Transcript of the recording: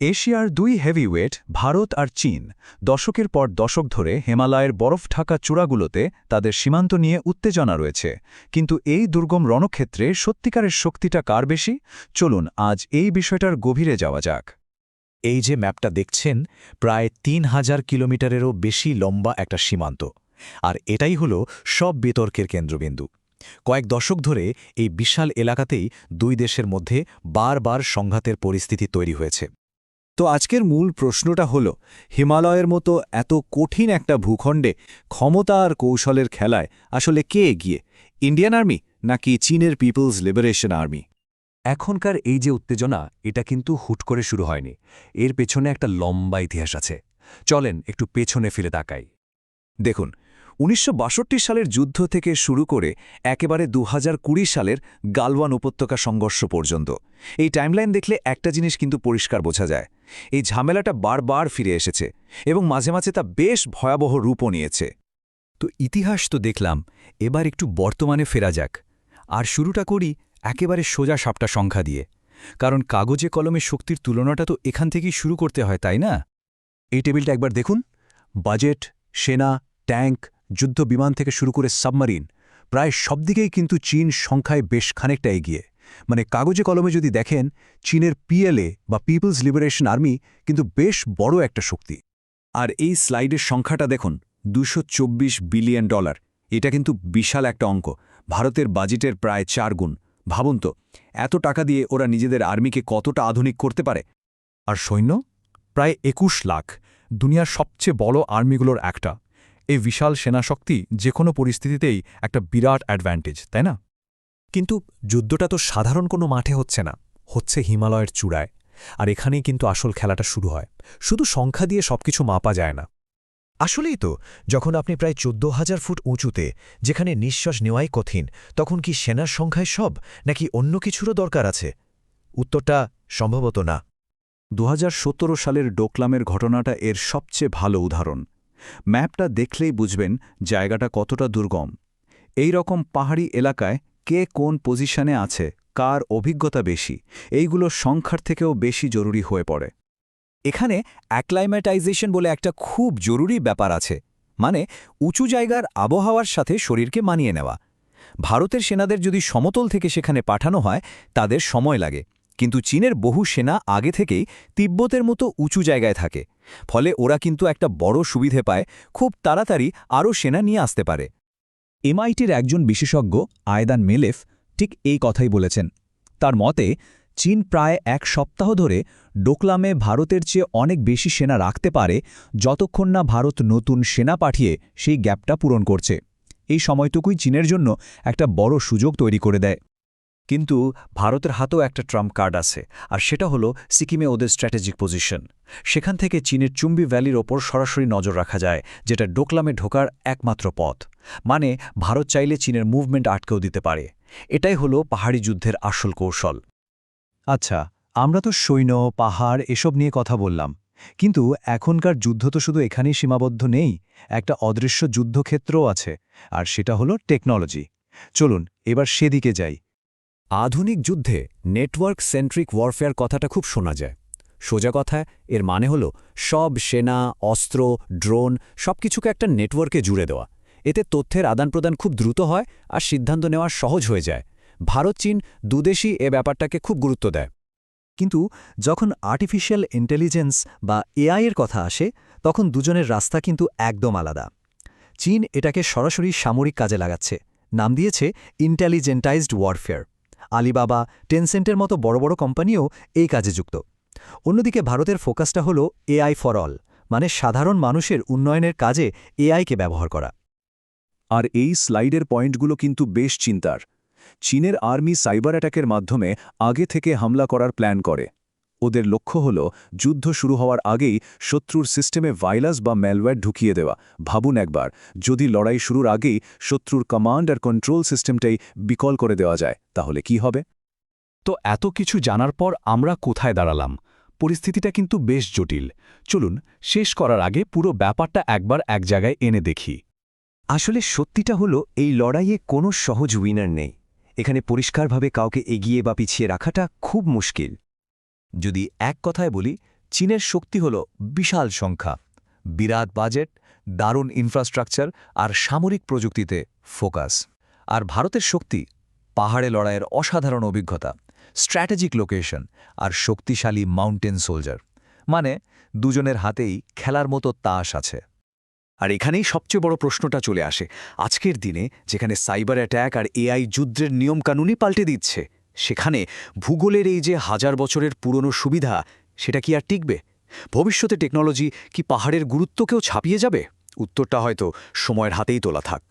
এশিয়ার দুই হেভিওয়েট ভারত আর চীন দশকের পর দশক ধরে হিমালয়ের বরফ ঢাকা চূড়াগুলোতে তাদের সীমান্ত নিয়ে উত্তেজনা রয়েছে, কিন্তু এই দুর্গম রণক্ষেত্রে সত্যিকারের শক্তিটা কার বেশি? চলুন আজ এই বিষয়টার গভীরে যাওয়া যাক। এই যে ম্যাপটা দেখছেন, প্রায় ৩,০০০ কিলোমিটারেরও বেশি লম্বা একটা সীমান্ত, আর এটাই হলো সব বিতর্কের কেন্দ্রবিন্দু। কয়েক দশক ধরে এই বিশাল এলাকাতেই দুই দেশের মধ্যে বারবার সংঘাতের পরিস্থিতি তৈরি হয়েছে। তো আজকের মূল প্রশ্নটা হল, হিমালয়ের মতো এত কঠিন একটা ভূখণ্ডে ক্ষমতা আর কৌশলের খেলায় আসলে কে এগিয়ে, ইন্ডিয়ান আর্মি নাকি চীনের পিপলস লিবারেশন আর্মি? এখনকার এই যে উত্তেজনা, এটা কিন্তু হুট করে শুরু হয়নি। এর পেছনে একটা লম্বা ইতিহাস আছে। চলেন একটু পেছনে ফিরে তাকাই। দেখুন, ১৯৬২ সালের যুদ্ধ থেকে শুরু করে একেবারে ২০২০ সালের গালওয়ান উপত্যকা সংঘর্ষ পর্যন্ত এই টাইমলাইন দেখলে একটা জিনিস কিন্তু পরিষ্কার বোঝা যায়। এই ঝামেলাটা বারবার ফিরে এসেছে এবং মাঝে মাঝে তা বেশ ভয়াবহ রূপও নিয়েছে। তো ইতিহাস তো দেখলাম, এবার একটু বর্তমানে ফেরা যাক। আর শুরুটা করি একেবারে সোজা সাপটা সংখ্যা দিয়ে, কারণ কাগজে কলমে শক্তির তুলনাটা তো এখান থেকেই শুরু করতে হয়, তাই না? এই টেবিলটা একবার দেখুন। বাজেট, সেনা, ট্যাঙ্ক, যুদ্ধ বিমান থেকে শুরু করে সাবমারিন, প্রায় সব দিকেই কিন্তু চীন সংখ্যায় বেশ খানিকটা এগিয়ে। মানে কাগজে কলমে যদি দেখেন, চীনের পিএলএ বা পিপলস লিবারেশন আর্মি কিন্তু বেশ বড় একটা শক্তি। আর এই স্লাইডের সংখ্যাটা দেখুন, $224 বিলিয়ন। এটা কিন্তু বিশাল একটা অঙ্ক, ভারতের বাজেটের প্রায় 4 গুণ। ভাবুন তো, এত টাকা দিয়ে ওরা নিজেদের আর্মিকে কতটা আধুনিক করতে পারে। আর সৈন্য প্রায় ২১ লাখ, দুনিয়ার সবচেয়ে বড় আর্মিগুলোর একটা। এই বিশাল সেনাশক্তি যে কোনো পরিস্থিতিতেই একটা বিরাট অ্যাডভান্টেজ, তাই না? কিন্তু যুদ্ধটা তো সাধারণ কোনো মাঠে হচ্ছে না, হচ্ছে হিমালয়ের চূড়ায়। আর এখানেই কিন্তু আসল খেলাটা শুরু হয়। শুধু সংখ্যা দিয়ে সবকিছু মাপা যায় না। আসলেই তো, যখন আপনি প্রায় ১৪,০০০ ফুট উঁচুতে, যেখানে নিঃশ্বাস নেওয়াই কঠিন, তখন কি সেনার সংখ্যায় সব, নাকি অন্য কিছুরও দরকার আছে? উত্তরটা সম্ভবত না। ২০১৭ সালের ডোকলামের ঘটনাটা এর সবচেয়ে ভালো উদাহরণ। ম্যাপটা দেখলেই বুঝবেন জায়গাটা কতটা দুর্গম। এই রকম পাহাড়ি এলাকায় কে কোন পজিশনে আছে, কার অভিজ্ঞতা বেশি, এইগুলো সংখ্যার থেকেও বেশি জরুরি হয়ে পড়ে। এখানে অ্যাক্লাইম্যাটাইজেশন বলে একটা খুব জরুরি ব্যাপার আছে, মানে উঁচু জায়গার আবহাওয়ার সাথে শরীরকে মানিয়ে নেওয়া। ভারতের সেনাদের যদি সমতল থেকে সেখানে পাঠানো হয়, তাদের সময় লাগে, কিন্তু চীনের বহু সেনা আগে থেকেই তিব্বতের মতো উঁচু জায়গায় থাকে। ফলে ওরা কিন্তু একটা বড় সুবিধে পায়, খুব তাড়াতাড়ি আরও সেনা নিয়ে আসতে পারে। এমআইটির একজন বিশেষজ্ঞ আয়দান মেলেফ ঠিক এই কথাই বলেছেন। তার মতে, চীন প্রায় ১ সপ্তাহ ধরে ডোকলামে ভারতের চেয়ে অনেক বেশি সেনা রাখতে পারে, যতক্ষণ না ভারত নতুন সেনা পাঠিয়ে সেই গ্যাপটা পূরণ করছে। এই সময়টুকুই চীনের জন্য একটা বড় সুযোগ তৈরি করে দেয়। কিন্তু ভারতের হাতেও একটা ট্রাম্প কার্ড আছে, আর সেটা হলো সিকিমে ওদের স্ট্র্যাটেজিক পজিশন। সেখান থেকে চীনের চুম্বি ভ্যালির ওপর সরাসরি নজর রাখা যায়, যেটা ডোকলামে ঢোকার একমাত্র পথ। মানে ভারত চাইলে চীনের মুভমেন্ট আটকেও দিতে পারে। এটাই হলো পাহাড়ি যুদ্ধের আসল কৌশল। আচ্ছা, আমরা তো সৈন্য, পাহাড় এসব নিয়ে কথা বললাম, কিন্তু এখনকার যুদ্ধ তো শুধু এখানেই সীমাবদ্ধ নেই। একটা অদৃশ্য যুদ্ধক্ষেত্রও আছে, আর সেটা হলো টেকনোলজি। চলুন এবার সেদিকে যাই। আধুনিক যুদ্ধে নেটওয়ার্ক সেন্ট্রিক ওয়ারফেয়ার কথাটা খুব শোনা যায়। সোজা কথায় এর মানে হলো সব সেনা, অস্ত্র, ড্রোন সবকিছুকে একটা নেটওয়ার্কে জুড়ে দেওয়া। এতে তথ্যের আদান প্রদান খুব দ্রুত হয় আর সিদ্ধান্ত নেওয়া সহজ হয়ে যায়। ভারত চীন দুদেশই এ ব্যাপারটাকে খুব গুরুত্ব দেয়। কিন্তু যখন আর্টিফিশিয়াল ইন্টেলিজেন্স বা এআই এর কথা আসে, তখন দুজনের রাস্তা কিন্তু একদম আলাদা। চীন এটাকে সরাসরি সামরিক কাজে লাগাচ্ছে, নাম দিয়েছে ইন্টেলিজেন্টাইজড ওয়ারফেয়ার। আলিবাবা, টেনসেন্টের মতো বড় বড় কোম্পানিও এই কাজে যুক্ত। অন্যদিকে ভারতের ফোকাসটা হলো এআই ফর অল, মানে সাধারণ মানুষের উন্নয়নের কাজে এআইকে ব্যবহার করা। আর এই স্লাইডের পয়েন্টগুলো কিন্তু বেশ চিন্তার। চীনের আর্মি সাইবার অ্যাটাকের মাধ্যমে আগে থেকে হামলা করার প্ল্যান করে। ওদের লক্ষ্য হল যুদ্ধ শুরু হওয়ার আগেই শত্রুর সিস্টেমে ভাইরাস বা ম্যালওয়্যার ঢুকিয়ে দেওয়া। ভাবুন একবার, যদি লড়াই শুরুর আগেই শত্রুর কমান্ড আর কন্ট্রোল সিস্টেমটাই বিকল করে দেওয়া যায়, তাহলে কি হবে? তো এত কিছু জানার পর আমরা কোথায় দাঁড়ালাম? পরিস্থিতিটা কিন্তু বেশ জটিল। চলুন শেষ করার আগে পুরো ব্যাপারটা একবার এক জায়গায় এনে দেখি। আসলে সত্যিটা হলো, এই লড়াইয়ে কোনো সহজ উইনার নেই। এখানে পরিষ্কারভাবে কাউকে এগিয়ে বা পিছিয়ে রাখাটা খুব মুশকিল। যদি এক কথায় বলি, চীনের শক্তি হল বিশাল সংখ্যা, বিরাট বাজেট, দারুণ ইনফ্রাস্ট্রাকচার আর সামরিক প্রযুক্তিতে ফোকাস। আর ভারতের শক্তি পাহাড়ে লড়াইয়ের অসাধারণ অভিজ্ঞতা, স্ট্র্যাটেজিক লোকেশন আর শক্তিশালী মাউন্টেন সোলজার। মানে দুজনের হাতেই খেলার মতো তাস আছে। আর এখানেই সবচেয়ে বড় প্রশ্নটা চলে আসে, আজকের দিনে যেখানে সাইবার অ্যাট্যাক আর এআই যুদ্ধের নিয়মকানুনই পাল্টে দিচ্ছে, সেখানে ভূগোলের এই যে হাজার বছরের পুরনো সুবিধা, সেটা কি আর টিকবে? ভবিষ্যতে টেকনোলজি কি পাহাড়ের গুরুত্বকেও ছাপিয়ে যাবে? উত্তরটা হয়তো সময়ের হাতেই তোলা থাক।